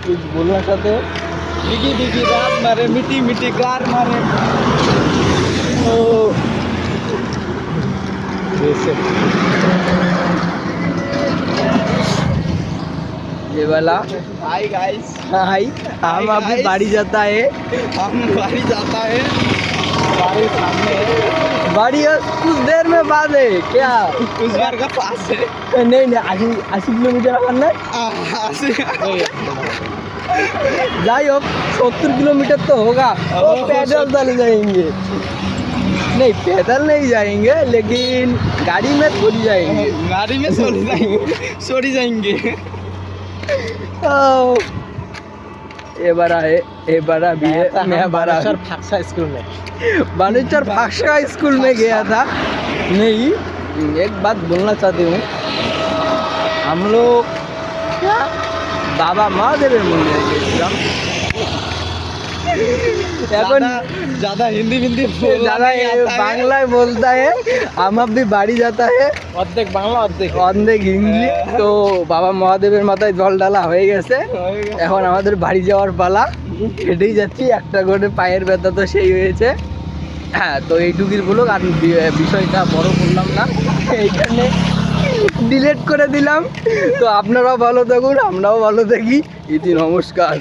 कुछ बोलना चाहते हो? डिगी डिगी रात मारे, मिट्टी मिट्टी कार मारे। ओ वैसे ये वाला हाय गाइस, हाय हम अभी guys. बाड़ी जाता है हम बारी जाता है, हमारे सामने है, बाड़ी कुछ देर में बाद है क्या उस बार का पास है। नहीं नहीं 80 किलोमीटर करना जाई हो 70 किलोमीटर तो होगा वो पैदल चले जाएंगे नहीं पैदल नहीं जाएंगे लेकिन गाड़ी में थोड़ी जाएंगे गाड़ी में सोड़ी जाएंगे। ये बड़ा है ये बड़ा भी है मैं बड़ा फाक्सा स्कूल में बानेश्वर भाषा स्कूल में गया था नहीं एक बात बोलना चाहती हूँ हम लोग क्या बाबा महादेव मंदिर गए এখন ज्यादा हिंदी हिंदी ज़्यादा बांग्ला बोलता है हम अब भी बाड़ी जाता है অর্ধেক বাংলা অর্ধেক অর্ধেক হিন্দি তো বাবা মহাদেবের মাথায় জল ঢালা হয়ে গেছে এখন আমাদের বাড়ি যাওয়ার পালা হেঁটেই যাচ্ছি একটা করে পায়ের ব্যথা তো সেই হয়েছে হ্যাঁ তো এইটুকুর বলুক আর বিষয়টা বড় করলাম না এইখানে ডিলেট করে দিলাম তো আপনারাও ভালো থাকুন আমরাও ভালো থাকি ইতি নমস্কার।